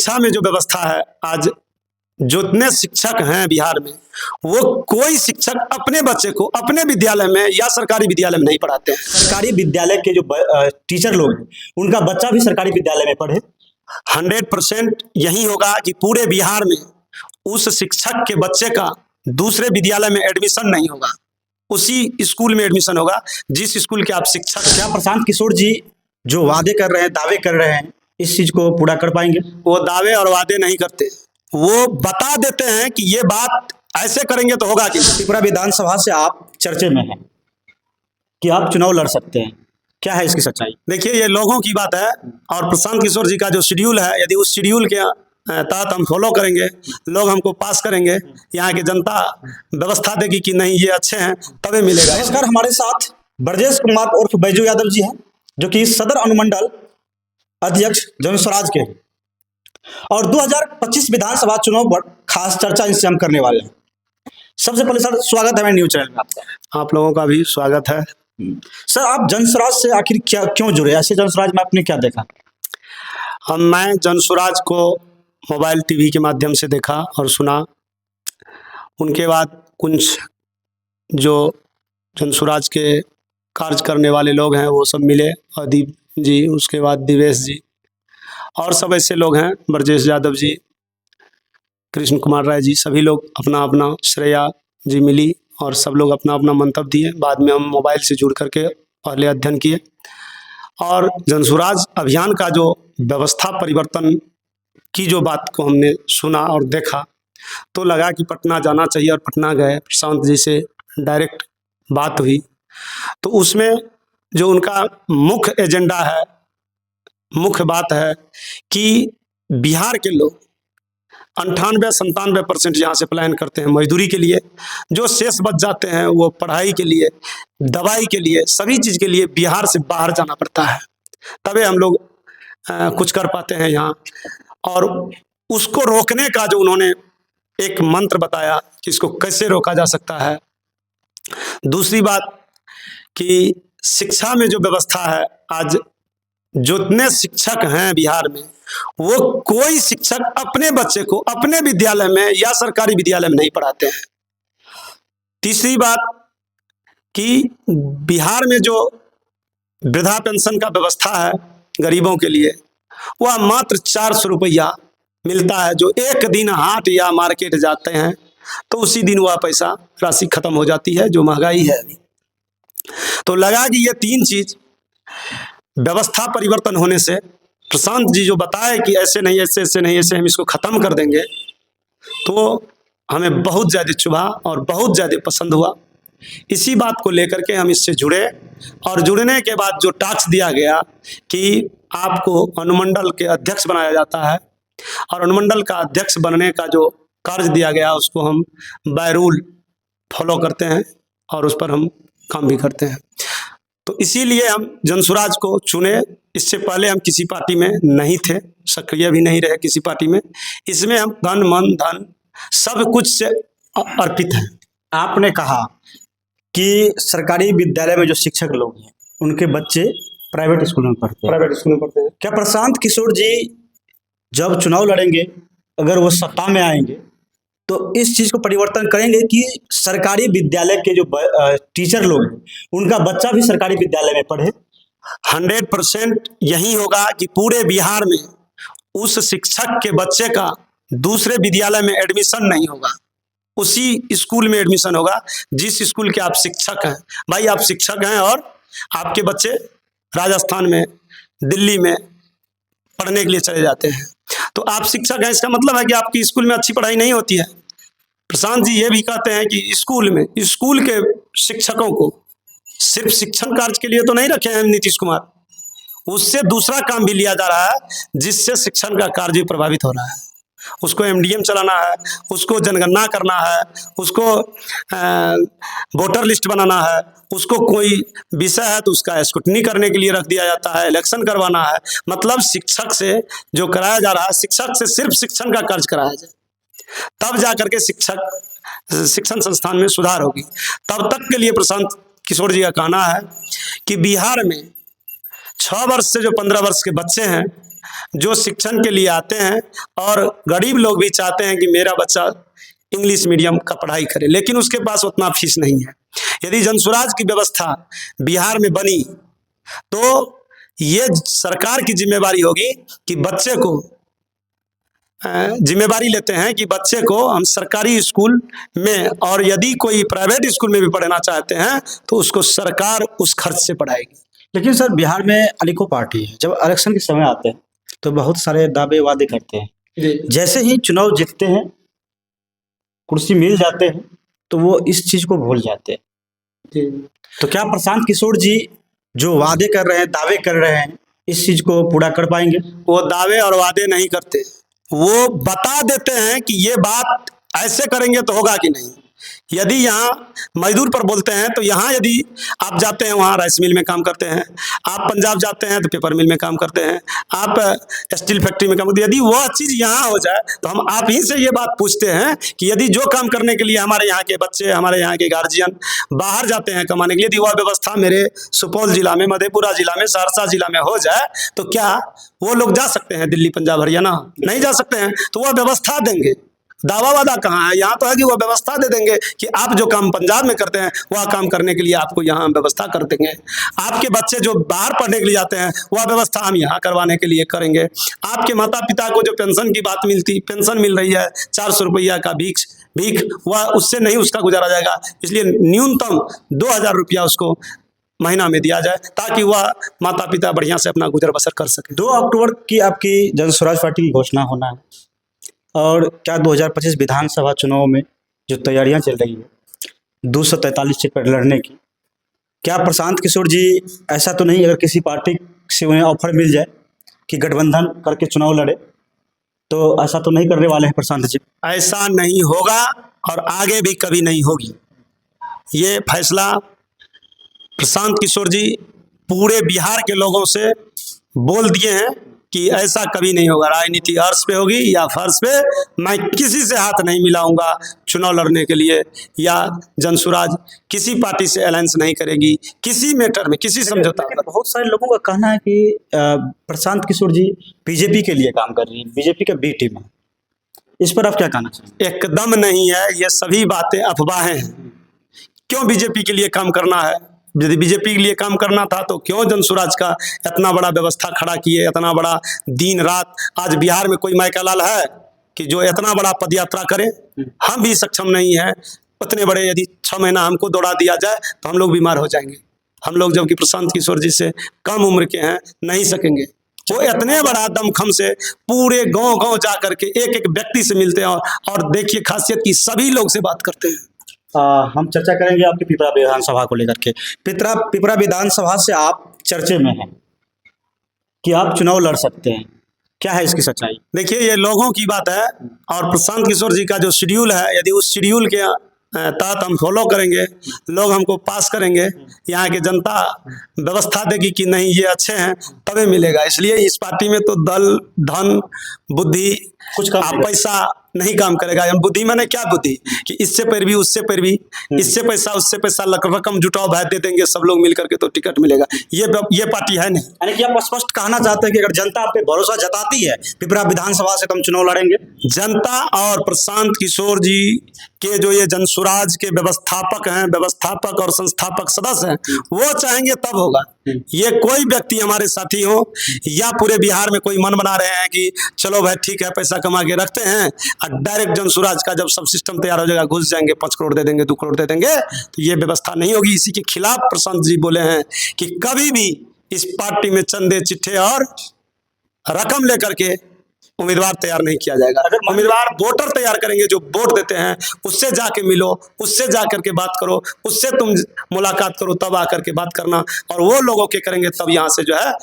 शिक्षा में जो व्यवस्था है, आज जितने शिक्षक हैं बिहार में, वो कोई शिक्षक अपने बच्चे को अपने विद्यालय में या सरकारी विद्यालय में नहीं पढ़ाते हैं। सरकारी विद्यालय के जो टीचर लोग हैं, उनका बच्चा भी सरकारी विद्यालय में पढ़े। 100% यही होगा कि पूरे बिहार में उस शिक्षक के बच्चे का दूसरे विद्यालय में एडमिशन नहीं होगा, उसी स्कूल में एडमिशन होगा जिस स्कूल के आप शिक्षक। क्या प्रशांत किशोर जी जो वादे कर रहे हैं, दावे कर रहे हैं, इस चीज को पूरा कर पाएंगे? वो दावे और वादे नहीं करते, वो बता देते हैं कि ये बात ऐसे करेंगे तो होगा कि। त्रिपुरा विधानसभा से आप चर्चे में हैं कि आप चुनाव लड़ सकते हैं, क्या है इसकी सच्चाई? देखिए, ये लोगों की बात है और प्रशांत किशोर जी का जो शेड्यूल है, यदि उस शेड्यूल के तहत हम फॉलो करेंगे, लोग हमको पास करेंगे, यहाँ की जनता व्यवस्था देगी कि नहीं ये अच्छे हैं, तभी मिलेगा। नमस्कार, हमारे साथ ब्रजेश कुमार उर्फ बैजू यादव जी हैं, जो कि सदर अनुमंडल अध्यक्ष जनस्वराज के हैं, और 2025 विधानसभा चुनाव पर खास चर्चा इनसे हम करने वाले हैं। सबसे पहले सर, स्वागत है मेरे न्यूज चैनल में आपका। आप लोगों का भी स्वागत है। सर, आप जनस्वराज से आखिर क्यों जुड़े? ऐसे जनस्वराज में आपने क्या देखा? मैं जनस्वराज को मोबाइल टीवी के माध्यम से देखा और सुना। उनके बाद कुछ जो जनस्वराज के कार्य करने वाले लोग हैं वो सब मिले, अदीप जी, उसके बाद दिवेश जी और सब ऐसे लोग हैं, ब्रजेश यादव जी, कृष्ण कुमार राय जी, सभी लोग अपना अपना, श्रेया जी मिली और सब लोग अपना अपना मंतव्य दिए। बाद में हम मोबाइल से जुड़ करके पहले अध्ययन किए और जनस्वराज अभियान का जो व्यवस्था परिवर्तन की जो बात को हमने सुना और देखा तो लगा कि पटना जाना चाहिए और पटना गए। प्रशांत जी से डायरेक्ट बात हुई तो उसमें जो उनका मुख्य एजेंडा है, मुख्य बात है कि बिहार के लोग 98-97% यहाँ से पलायन करते हैं मजदूरी के लिए, जो शेष बच जाते हैं वो पढ़ाई के लिए, दवाई के लिए, सभी चीज़ के लिए बिहार से बाहर जाना पड़ता है, तभी हम लोग कुछ कर पाते हैं यहाँ। और उसको रोकने का जो उन्होंने एक मंत्र बताया कि इसको कैसे रोका जा सकता है। दूसरी बात कि शिक्षा में जो व्यवस्था है, आज जितने शिक्षक हैं बिहार में, वो कोई शिक्षक अपने बच्चे को अपने विद्यालय में या सरकारी विद्यालय में नहीं पढ़ाते हैं। तीसरी बात कि बिहार में जो वृद्धा पेंशन का व्यवस्था है गरीबों के लिए, वह मात्र 400 रुपया मिलता है, जो एक दिन हाट या मार्केट जाते हैं तो उसी दिन वह पैसा राशि खत्म हो जाती है, जो महंगाई है। तो लगा कि ये तीन चीज व्यवस्था परिवर्तन होने से, प्रशांत जी जो बताए कि ऐसे नहीं, ऐसे ऐसे नहीं, ऐसे हम इसको खत्म कर देंगे, तो हमें बहुत ज़्यादा चुभा और बहुत ज़्यादा पसंद हुआ। इसी बात को लेकर के हम इससे जुड़े और जुड़ने के बाद जो टास्क दिया गया कि आपको अनुमंडल के अध्यक्ष बनाया जाता है और अनुमंडल का अध्यक्ष बनने का जो कार्य दिया गया उसको हम बाय रूल फॉलो करते हैं और उस पर हम काम भी करते हैं। तो इसीलिए हम जनस्वराज को चुने। इससे पहले हम किसी पार्टी में नहीं थे, सक्रिय भी नहीं रहे किसी पार्टी में। इसमें हम तन मन धन सब कुछ से अर्पित हैं। आपने कहा कि सरकारी विद्यालय में जो शिक्षक लोग हैं उनके बच्चे प्राइवेट स्कूल में पढ़ते हैं। क्या प्रशांत किशोर जी जब चुनाव लड़ेंगे, अगर वो सत्ता में आएंगे, तो इस चीज को परिवर्तन करेंगे कि सरकारी विद्यालय के जो टीचर लोग हैं उनका बच्चा भी सरकारी विद्यालय में पढ़े? 100% यही होगा कि पूरे बिहार में उस शिक्षक के बच्चे का दूसरे विद्यालय में एडमिशन नहीं होगा, उसी स्कूल में एडमिशन होगा जिस स्कूल के आप शिक्षक हैं। भाई, आप शिक्षक हैं और आपके बच्चे राजस्थान में, दिल्ली में पढ़ने के लिए चले जाते हैं, तो आप शिक्षक हैं, इसका मतलब है कि आपकी स्कूल में अच्छी पढ़ाई नहीं होती है। प्रशांत जी ये भी कहते हैं कि स्कूल के शिक्षकों को सिर्फ शिक्षण कार्य के लिए तो नहीं रखे हैं नीतीश कुमार, उससे दूसरा काम भी लिया जा रहा है जिससे शिक्षण का कार्य भी प्रभावित हो रहा है। उसको एमडीएम चलाना है, उसको जनगणना करना है, उसको वोटर लिस्ट बनाना है, उसको कोई विषय है तो उसका स्क्रूटनी करने के लिए रख दिया जाता है, इलेक्शन करवाना है। मतलब शिक्षक से जो कराया जा रहा है, शिक्षक से सिर्फ शिक्षण का कार्य कराया जाए, तब जा करके शिक्षण संस्थान में सुधार होगी। तब तक के लिए प्रशांत किशोर जी का कहना है कि बिहार में 6 वर्ष से जो 15 वर्ष के बच्चे हैं जो शिक्षण के लिए आते हैं, और गरीब लोग भी चाहते हैं कि मेरा बच्चा इंग्लिश मीडियम का पढ़ाई करे, लेकिन उसके पास उतना फीस नहीं है। यदि जनसुराज की व्यवस्था बिहार में बनी तो ये सरकार की जिम्मेवारी होगी कि बच्चे को जिम्मेवारी लेते हैं कि बच्चे को हम सरकारी स्कूल में, और यदि कोई प्राइवेट स्कूल में भी पढ़ना चाहते हैं तो उसको सरकार उस खर्च से पढ़ाएगी। लेकिन सर बिहार में अनेकों पार्टी है, जब इलेक्शन के समय आते हैं तो बहुत सारे दावे वादे करते हैं, जैसे ही चुनाव जीतते हैं, कुर्सी मिल जाते हैं, तो वो इस चीज को भूल जाते हैं। तो क्या प्रशांत किशोर जी जो वादे कर रहे हैं, दावे कर रहे हैं, इस चीज को पूरा कर पाएंगे? वो दावे और वादे नहीं करते, वो बता देते हैं कि ये बात ऐसे करेंगे तो होगा कि नहीं। यदि यहाँ मजदूर पर बोलते हैं तो यहाँ यदि आप जाते हैं वहाँ राइस मिल में काम करते हैं, आप पंजाब जाते हैं तो पेपर मिल में काम करते हैं, आप स्टील फैक्ट्री में काम करते हैं। यदि वह चीज़ यहाँ हो जाए तो हम आप ही से ये बात पूछते हैं कि यदि जो काम करने के लिए हमारे यहाँ के बच्चे, हमारे यहाँ के गार्जियन बाहर जाते हैं कमाने के लिए, यदि वह व्यवस्था मेरे सुपौल जिला में, मधेपुरा जिला में, सहरसा जिला में हो जाए तो क्या वो लोग जा सकते हैं दिल्ली, पंजाब, हरियाणा? नहीं जा सकते हैं। तो वह व्यवस्था देंगे, दावा वादा कहाँ है? यहाँ तो है कि वह व्यवस्था दे देंगे कि आप जो काम पंजाब में करते हैं वह काम करने के लिए आपको यहाँ व्यवस्था कर देंगे। आपके बच्चे जो बाहर पढ़ने के लिए जाते हैं वह व्यवस्था हम यहाँ करवाने के लिए करेंगे। आपके माता पिता को जो पेंशन की बात पेंशन मिल रही है 400 रुपया का भीख, वह उससे नहीं उसका गुजारा जाएगा। इसलिए न्यूनतम 2000 रुपया उसको महीना में दिया जाए ताकि वह माता पिता बढ़िया से अपना गुजर बसर कर सके। 2 अक्टूबर की आपकी जनस्वराज पार्टी की घोषणा होना है, और क्या 2025 विधानसभा चुनाव में जो तैयारियां चल रही है 243 सीट पर लड़ने की, क्या प्रशांत किशोर जी ऐसा तो नहीं, अगर किसी पार्टी से उन्हें ऑफर मिल जाए कि गठबंधन करके चुनाव लड़े, तो ऐसा तो नहीं करने वाले हैं प्रशांत जी? ऐसा नहीं होगा और आगे भी कभी नहीं होगी। ये फैसला प्रशांत किशोर जी पूरे बिहार के लोगों से बोल दिए हैं कि ऐसा कभी नहीं होगा। राजनीति अर्श पे होगी या फर्श पे, मैं किसी से हाथ नहीं मिलाऊंगा चुनाव लड़ने के लिए, या जनसुराज किसी पार्टी से अलायंस नहीं करेगी किसी मैटर में, किसी समझौता। बहुत सारे लोगों का कहना है कि प्रशांत किशोर जी बीजेपी के लिए काम कर रही है, बीजेपी का बी टीम है, इस पर आप क्या कहना चाहिए? एकदम नहीं है, ये सभी बातें अफवाहें हैं। क्यों बीजेपी के लिए काम करना है? यदि बीजेपी के लिए काम करना था तो क्यों जनसुराज का इतना बड़ा व्यवस्था खड़ा किए, इतना बड़ा दिन रात? आज बिहार में कोई माइकालाल है कि जो इतना बड़ा पदयात्रा करे? हम भी सक्षम नहीं है उतने बड़े। यदि 6 महीना हमको दौड़ा दिया जाए तो हम लोग बीमार हो जाएंगे। हम लोग जबकि प्रशांत किशोर जी से कम उम्र के हैं, नहीं सकेंगे। वो इतने बड़ा दमखम से पूरे गांव जा करके एक व्यक्ति से मिलते हैं, और देखिए खासियत की सभी लोग से बात करते हैं। हम चर्चा करेंगे आपकी पिपरा विधानसभा को लेकर के। पिपरा विधानसभा से आप चर्चे में हैं कि आप चुनाव लड़ सकते हैं, क्या है इसकी सच्चाई? देखिए ये लोगों की बात है, और प्रशांत किशोर जी का जो शेड्यूल है, यदि उस शेड्यूल के तहत हम फॉलो करेंगे, लोग हमको पास करेंगे, यहाँ की जनता व्यवस्था देगी कि नहीं ये अच्छे हैं, तभी मिलेगा। इसलिए इस पार्टी में तो दल, धन, बुद्धि, कुछ काम पैसा नहीं काम करेगा। हम बुद्धि माने क्या बुद्धि कि इससे पैरवी उससे पैरवी, इससे पैसा उससे पैसा, रकम जुटाओ भाई दे देंगे सब लोग मिल करके तो टिकट मिलेगा। ये पार्टी है नहीं। यानी कि आप स्पष्ट कहना चाहते हैं कि अगर जनता आप पे भरोसा जताती है पिपरा विधानसभा से तो हम चुनाव लड़ेंगे? जनता और प्रशांत किशोर जी के जो ये जनसुराज के व्यवस्थापक और संस्थापक सदस्य हैं, वो चाहेंगे तब होगा। ये कोई व्यक्ति हमारे साथी हो या पूरे बिहार में कोई मन बना रहे हैं कि चलो भाई ठीक है पैसा कमा के रखते हैं, और डायरेक्ट जनसुराज का जब सब सिस्टम तैयार हो जाएगा घुस जाएंगे, 5 करोड़ दे देंगे, 2 करोड़ दे देंगे, तो ये व्यवस्था नहीं होगी। इसी के खिलाफ प्रशांत जी बोले हैं कि कभी भी इस पार्टी में चंदे, चिट्ठे और रकम लेकर के उम्मीदवार तैयार नहीं किया जाएगा। अगर उम्मीदवार वोटर तैयार करेंगे, जो वोट देते हैं, उससे जाके मिलो, उससे जा करके बात करो, उससे तुम मुलाकात करो, तब आकर के बात करना, और वो लोग ओके करेंगे तब यहाँ से जो है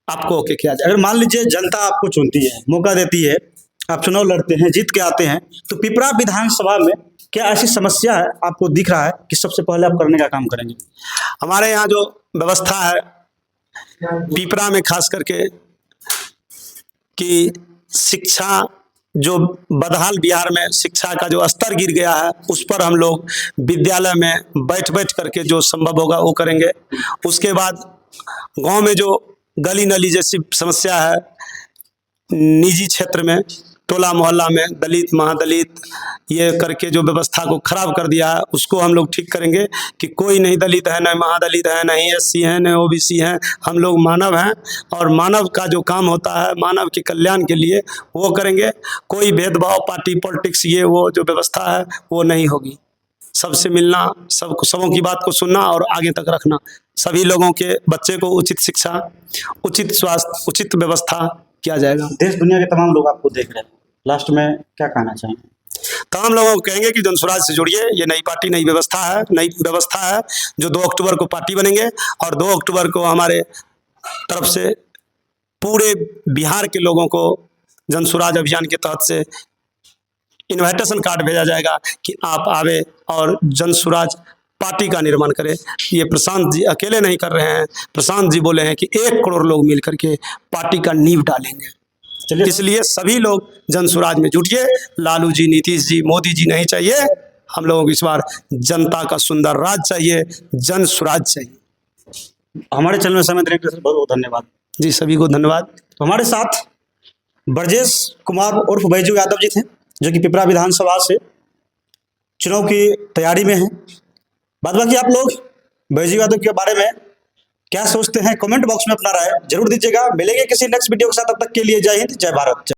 आपको ओके किया जाए। अगर मान लीजिए जनता आपको चुनती है, मौका देती है, आप चुनाव लड़ते हैं, जीत के आते हैं, तो पिपरा विधानसभा में क्या ऐसी समस्या है आपको दिख रहा है कि सबसे पहले आप करने का काम करेंगे? हमारे यहाँ जो व्यवस्था है पिपरा में खास करके कि शिक्षा जो बदहाल बिहार में शिक्षा का जो स्तर गिर गया है, उस पर हम लोग विद्यालय में बैठ करके जो संभव होगा वो करेंगे। उसके बाद गांव में जो गली नली जैसी समस्या है, निजी क्षेत्र में, टोला मोहल्ला में दलित महादलित ये करके जो व्यवस्था को खराब कर दिया है, उसको हम लोग ठीक करेंगे कि कोई नहीं दलित है, नहीं महादलित है, नहीं एससी है, नहीं ओबीसी है। हम लोग मानव हैं और मानव का जो काम होता है मानव के कल्याण के लिए वो करेंगे। कोई भेदभाव, पार्टी पॉलिटिक्स, ये वो जो व्यवस्था है वो नहीं होगी। सबसे मिलना, सबों की बात को सुनना और आगे तक रखना। सभी लोगों के बच्चे को उचित शिक्षा, उचित स्वास्थ्य, उचित व्यवस्था किया जाएगा। देश दुनिया के तमाम लोग आपको देख रहे हैं, लास्ट में क्या कहना चाहेंगे? तमाम लोगों को कहेंगे कि जनसुराज से जुड़िए। ये नई पार्टी, नई व्यवस्था है जो 2 अक्टूबर को पार्टी बनेंगे और 2 अक्टूबर को हमारे तरफ से पूरे बिहार के लोगों को जनसुराज अभियान के तहत से इन्विटेशन कार्ड भेजा जाएगा कि आप आवे और जनसुराज पार्टी का निर्माण करें। ये प्रशांत जी अकेले नहीं कर रहे हैं, प्रशांत जी बोले हैं कि 1 करोड़ लोग मिल करके पार्टी का नींव डालेंगे। चलिए, इसलिए सभी लोग जनसुराज में जुटिए। लालू जी, नीतीश जी, मोदी जी नहीं चाहिए। हम लोगों को इस बार जनता का सुंदर राज चाहिए, जनसुराज चाहिए। हमारे चैनल में समय देने के लिए बहुत बहुत धन्यवाद जी, सभी को धन्यवाद। तो हमारे साथ ब्रजेश कुमार उर्फ बैजू यादव जी थे, जो कि पिपरा विधानसभा से चुनाव की तैयारी में हैं। बाद बाकी आप लोग बैजू यादव के बारे में क्या सोचते हैं, कमेंट बॉक्स में अपना राय जरूर दीजिएगा। मिलेंगे किसी नेक्स्ट वीडियो के साथ, तब तक के लिए जय हिंद, जय भारत।